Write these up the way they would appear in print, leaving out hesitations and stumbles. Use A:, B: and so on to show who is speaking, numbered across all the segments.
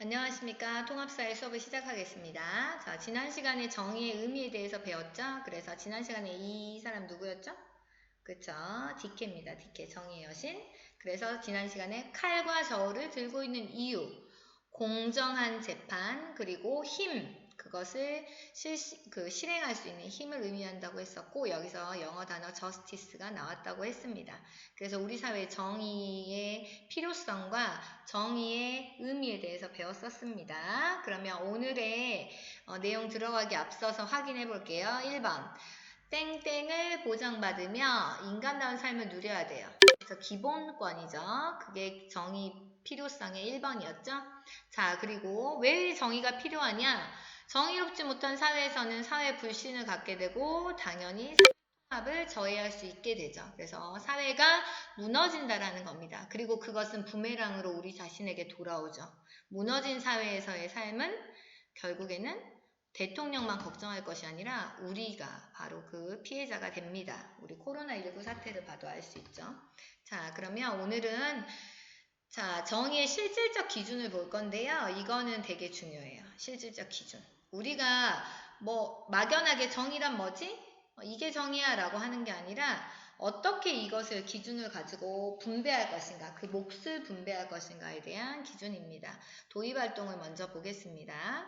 A: 안녕하십니까. 통합사회 수업을 시작하겠습니다. 자, 지난 시간에 정의의 의미에 대해서 배웠죠? 그래서 지난 시간에 이 사람 누구였죠? 그쵸? 디케입니다. 디케, 정의의 여신. 그래서 지난 시간에 칼과 저울을 들고 있는 이유, 공정한 재판, 그리고 힘, 그것을 실행할 수 있는 힘을 의미한다고 했었고, 여기서 영어 단어 justice가 나왔다고 했습니다. 그래서 우리 사회 정의의 필요성과 정의의 의미에 대해서 배웠었습니다. 그러면 오늘의 내용 들어가기 앞서서 확인해 볼게요. 1번. 땡땡을 보장받으며 인간다운 삶을 누려야 돼요. 그래서 기본권이죠. 그게 정의 필요성의 1번이었죠. 자, 그리고 왜 정의가 필요하냐? 정의롭지 못한 사회에서는 사회 불신을 갖게 되고 당연히 통합을 저해할 수 있게 되죠. 그래서 사회가 무너진다라는 겁니다. 그리고 그것은 부메랑으로 우리 자신에게 돌아오죠. 무너진 사회에서의 삶은 결국에는 대통령만 걱정할 것이 아니라 우리가 바로 그 피해자가 됩니다. 우리 코로나19 사태를 봐도 알 수 있죠. 자, 그러면 오늘은 정의의 실질적 기준을 볼 건데요. 이거는 되게 중요해요. 실질적 기준. 우리가 막연하게 정의란 뭐지? 이게 정의야 라고 하는 게 아니라 어떻게 이것을 기준을 가지고 분배할 것인가, 그 몫을 분배할 것인가에 대한 기준입니다. 도입활동을 먼저 보겠습니다.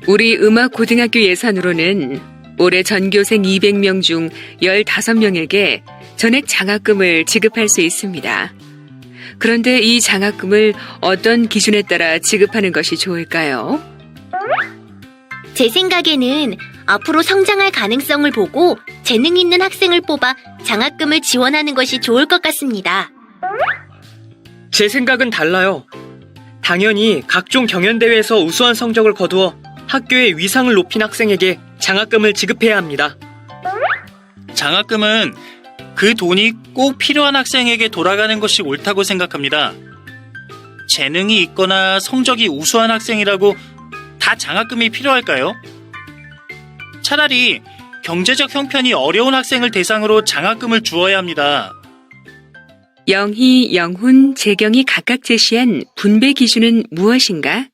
B: 우리 음악고등학교 예산으로는 올해 전교생 200명 중 15명에게 전액 장학금을 지급할 수 있습니다. 그런데 이 장학금을 어떤 기준에 따라 지급하는 것이 좋을까요?
C: 제 생각에는 앞으로 성장할 가능성을 보고 재능 있는 학생을 뽑아 장학금을 지원하는 것이 좋을 것 같습니다.
D: 제 생각은 달라요. 당연히 각종 경연대회에서 우수한 성적을 거두어 학교의 위상을 높인 학생에게 장학금을 지급해야 합니다.
E: 장학금은 그 돈이 꼭 필요한 학생에게 돌아가는 것이 옳다고 생각합니다. 재능이 있거나 성적이 우수한 학생이라고 다 장학금이 필요할까요? 차라리 경제적 형편이 어려운 학생을 대상으로 장학금을 주어야 합니다.
B: 영희, 영훈, 재경이 각각 제시한 분배 기준은 무엇인가?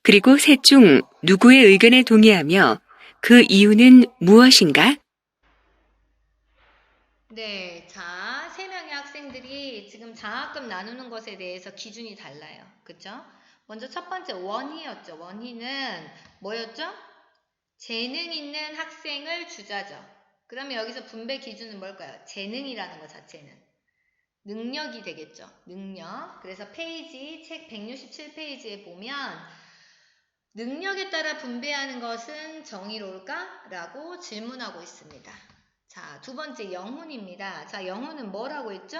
B: 그리고 셋 중 누구의 의견에 동의하며 그 이유는 무엇인가?
A: 네, 자, 3명의 학생들이 지금 장학금 나누는 것에 대해서 기준이 달라요. 그쵸? 먼저 첫 번째 원희였죠. 원희는 뭐였죠? 재능 있는 학생을 주자죠. 그러면 여기서 분배 기준은 뭘까요? 재능이라는 것 자체는. 능력이 되겠죠. 능력. 그래서 책 167페이지에 보면 능력에 따라 분배하는 것은 정의로울까? 라고 질문하고 있습니다. 자, 두 번째 영훈입니다. 자, 영훈은 뭐라고 했죠?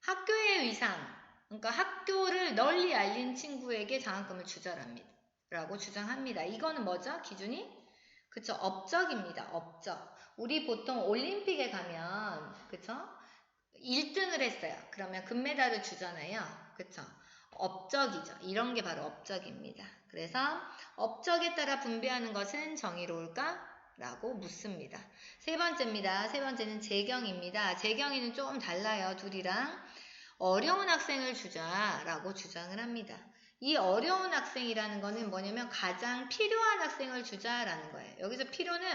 A: 학교의 위상, 그러니까 학교를 널리 알린 친구에게 장학금을 주자랍니다. 라고 주장합니다. 이거는 뭐죠? 기준이? 그쵸? 업적입니다. 업적. 우리 보통 올림픽에 가면, 그쵸? 1등을 했어요. 그러면 금메달을 주잖아요. 그쵸? 업적이죠. 이런 게 바로 업적입니다. 그래서 업적에 따라 분배하는 것은 정의로울까? 라고 묻습니다. 세 번째입니다. 세 번째는 재경입니다. 재경이는 조금 달라요. 둘이랑. 어려운 학생을 주자라고 주장을 합니다. 이 어려운 학생이라는 거는 뭐냐면 가장 필요한 학생을 주자라는 거예요. 여기서 필요는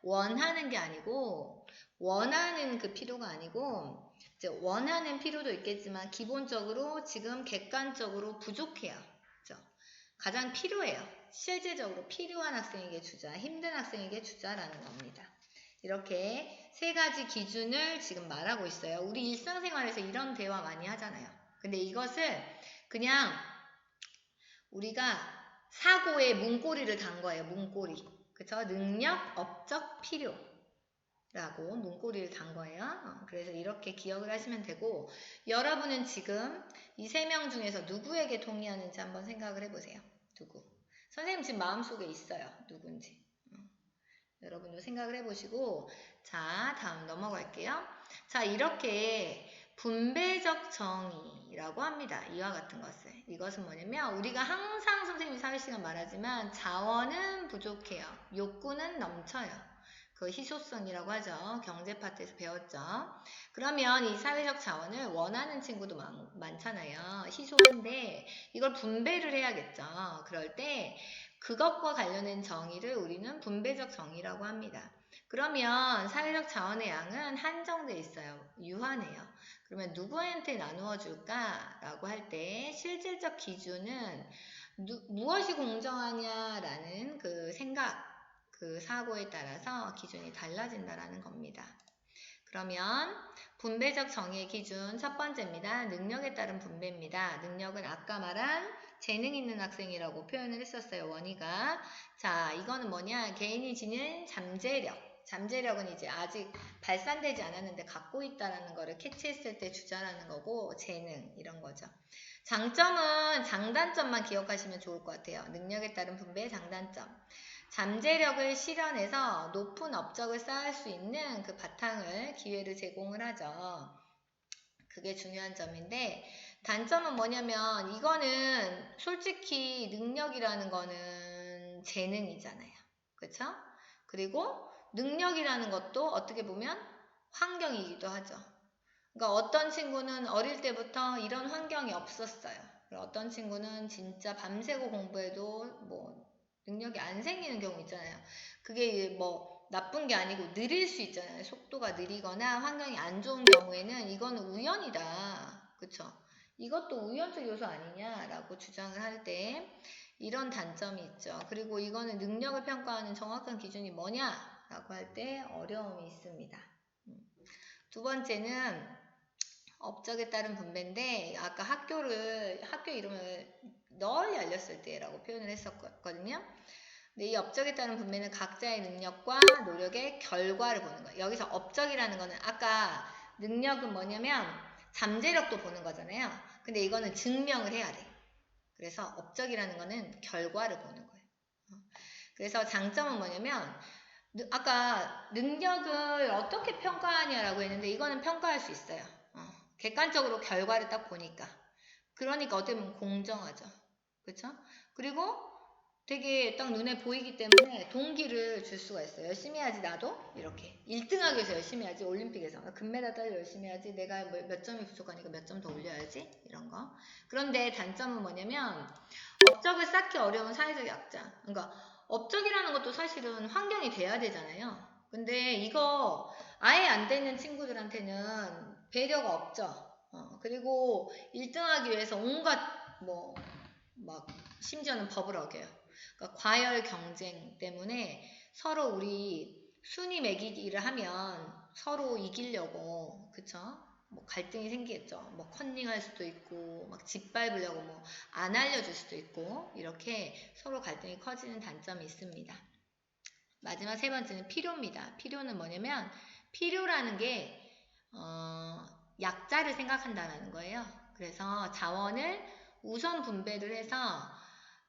A: 원하는 게 아니고 원하는 그 필요가 아니고 이제 원하는 필요도 있겠지만 기본적으로 지금 객관적으로 부족해요. 그렇죠? 가장 필요해요. 실제적으로 필요한 학생에게 주자, 힘든 학생에게 주자라는 겁니다. 이렇게 세 가지 기준을 지금 말하고 있어요. 우리 일상생활에서 이런 대화 많이 하잖아요. 근데 이것을 그냥 우리가 사고에 문고리를 단 거예요. 문고리. 그쵸? 능력, 업적, 필요. 라고 문고리를 단 거예요. 그래서 이렇게 기억을 하시면 되고 여러분은 지금 이 3명 중에서 누구에게 동의하는지 한번 생각을 해보세요. 누구? 선생님 지금 마음속에 있어요. 누군지. 여러분도 생각을 해보시고 자, 다음 넘어갈게요. 자, 이렇게 분배적 정의라고 합니다. 이와 같은 것을. 이것은 뭐냐면 우리가 항상 선생님이 사회시간 말하지만 자원은 부족해요. 욕구는 넘쳐요. 그 희소성이라고 하죠. 경제 파트에서 배웠죠. 그러면 이 사회적 자원을 원하는 친구도 많잖아요. 희소한데 이걸 분배를 해야겠죠. 그럴 때 그것과 관련된 정의를 우리는 분배적 정의라고 합니다. 그러면 사회적 자원의 양은 한정돼 있어요. 유한해요. 그러면 누구한테 나누어 줄까라고 할 때 실질적 기준은 무엇이 공정하냐라는 그 생각, 그 사고에 따라서 기준이 달라진다라는 겁니다. 그러면 분배적 정의의 기준 첫 번째입니다. 능력에 따른 분배입니다. 능력은 아까 말한 재능 있는 학생이라고 표현을 했었어요. 원희가. 자, 이거는 뭐냐? 개인이 지닌 잠재력. 잠재력은 이제 아직 발산되지 않았는데 갖고 있다라는 거를 캐치했을 때 주자라는 거고, 재능 이런 거죠. 장점은 장단점만 기억하시면 좋을 것 같아요. 능력에 따른 분배의 장단점. 잠재력을 실현해서 높은 업적을 쌓을 수 있는 그 바탕을, 기회를 제공을 하죠. 그게 중요한 점인데, 단점은 뭐냐면 이거는 솔직히 능력이라는 거는 재능이잖아요. 그렇죠? 그리고 능력이라는 것도 어떻게 보면 환경이기도 하죠. 그러니까 어떤 친구는 어릴 때부터 이런 환경이 없었어요. 어떤 친구는 진짜 밤새고 공부해도 뭐 능력이 안 생기는 경우 있잖아요. 그게 뭐 나쁜 게 아니고 느릴 수 있잖아요. 속도가 느리거나 환경이 안 좋은 경우에는 이거는 우연이다. 그쵸? 이것도 우연적 요소 아니냐라고 주장을 할 때 이런 단점이 있죠. 그리고 이거는 능력을 평가하는 정확한 기준이 뭐냐라고 할 때 어려움이 있습니다. 두 번째는 업적에 따른 분배인데, 아까 학교 이름을 널리 알렸을 때라고 표현을 했었거든요. 근데 이 업적에 따른 분배는 각자의 능력과 노력의 결과를 보는 거예요. 여기서 업적이라는 거는 아까 능력은 뭐냐면 잠재력도 보는 거잖아요. 근데 이거는 증명을 해야 돼. 그래서 업적이라는 거는 결과를 보는 거예요. 그래서 장점은 뭐냐면 아까 능력을 어떻게 평가하냐라고 했는데 이거는 평가할 수 있어요. 객관적으로 결과를 딱 보니까. 그러니까 어떻게 보면 공정하죠. 그렇죠? 그리고 되게 딱 눈에 보이기 때문에 동기를 줄 수가 있어요. 열심히 해야지 나도 이렇게 1등하기 위해서 열심히 해야지. 올림픽에서 금메달 따려 열심히 해야지. 내가 몇 점이 부족하니까 몇 점 더 올려야지 이런 거. 그런데 단점은 뭐냐면 업적을 쌓기 어려운 사회적 약자. 그러니까 업적이라는 것도 사실은 환경이 돼야 되잖아요. 근데 이거 아예 안 되는 친구들한테는 배려가 없죠. 그리고 1등하기 위해서 온갖 막 심지어는 법을 어겨요. 그러니까 과열 경쟁 때문에 서로 우리 순위 매기기를 하면 서로 이기려고, 그쵸? 뭐 갈등이 생기겠죠. 뭐 컨닝할 수도 있고, 막 짓밟으려고 뭐 안 알려줄 수도 있고, 이렇게 서로 갈등이 커지는 단점이 있습니다. 마지막 세 번째는 필요입니다. 필요는 뭐냐면 필요라는 게 약자를 생각한다는 거예요. 그래서 자원을 우선 분배를 해서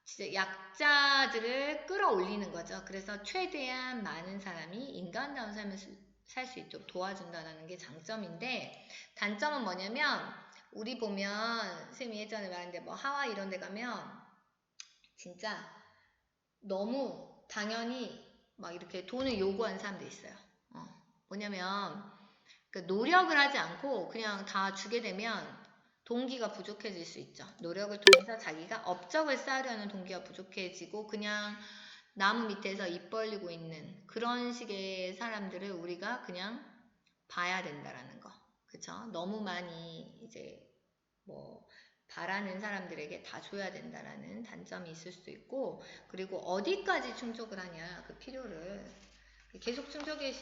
A: 진짜 약자들을 끌어올리는 거죠. 그래서 최대한 많은 사람이 인간다운 삶을 살 수 있도록 도와준다는 게 장점인데, 단점은 뭐냐면 우리 보면 쌤이 예전에 말했는데 뭐 하와이 이런 데 가면 진짜 너무 당연히 막 이렇게 돈을 요구하는 사람도 있어요. 뭐냐면 그 노력을 하지 않고 그냥 다 주게 되면 동기가 부족해질 수 있죠. 노력을 통해서 자기가 업적을 쌓으려는 동기가 부족해지고 그냥 나무 밑에서 입 벌리고 있는 그런 식의 사람들을 우리가 그냥 봐야 된다라는 거. 그쵸? 너무 많이 이제 뭐 바라는 사람들에게 다 줘야 된다라는 단점이 있을 수도 있고, 그리고 어디까지 충족을 하냐, 그 필요를 계속 충족해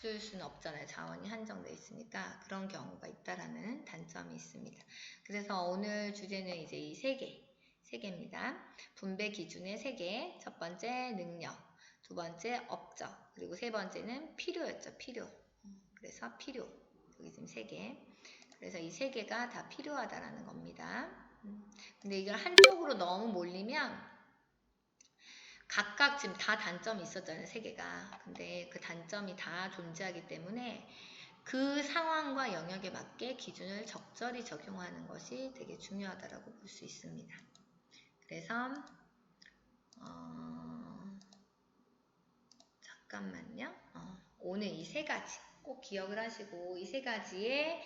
A: 쓸 수는 없잖아요. 자원이 한정돼 있으니까. 그런 경우가 있다라는 단점이 있습니다. 그래서 오늘 주제는 이제 이 세 개입니다. 분배 기준의 3개. 첫 번째 능력, 두 번째 업적, 그리고 세 번째는 필요였죠. 필요. 그래서 필요. 여기 지금 3개. 그래서 이 3개가 다 필요하다라는 겁니다. 근데 이걸 한쪽으로 너무 몰리면 각각 지금 다 단점이 있었잖아요. 3개가. 근데 그 단점이 다 존재하기 때문에 그 상황과 영역에 맞게 기준을 적절히 적용하는 것이 되게 중요하다고 볼 수 있습니다. 그래서 잠깐만요. 오늘 이 세 가지 꼭 기억을 하시고 이 세 가지에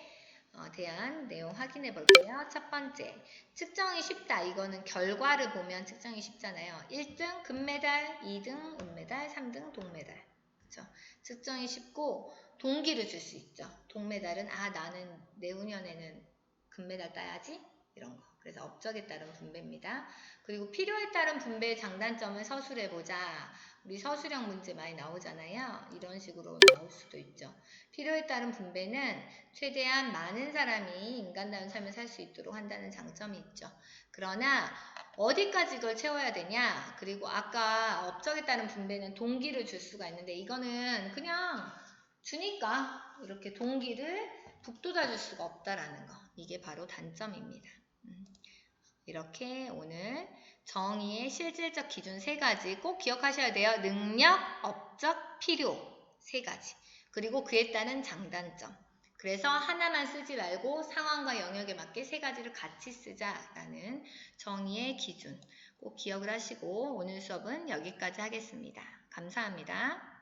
A: 대한 내용 확인해 볼게요. 첫 번째, 측정이 쉽다. 이거는 결과를 보면 측정이 쉽잖아요. 1등 금메달, 2등 은메달, 3등 동메달. 그렇죠? 측정이 쉽고 동기를 줄 수 있죠. 동메달은 나는 내후년에는 금메달 따야지 이런 거. 그래서 업적에 따른 분배입니다. 그리고 필요에 따른 분배의 장단점을 서술해 보자. 우리 서술형 문제 많이 나오잖아요. 이런 식으로 나올 수도 있죠. 필요에 따른 분배는 최대한 많은 사람이 인간다운 삶을 살 수 있도록 한다는 장점이 있죠. 그러나 어디까지 이걸 채워야 되냐? 그리고 아까 업적에 따른 분배는 동기를 줄 수가 있는데 이거는 그냥 주니까 이렇게 동기를 북돋아 줄 수가 없다라는 거. 이게 바로 단점입니다. 이렇게 오늘 정의의 실질적 기준 세 가지 꼭 기억하셔야 돼요. 능력, 업적, 필요 세 가지. 그리고 그에 따른 장단점. 그래서 하나만 쓰지 말고 상황과 영역에 맞게 세 가지를 같이 쓰자라는 정의의 기준 꼭 기억을 하시고 오늘 수업은 여기까지 하겠습니다. 감사합니다.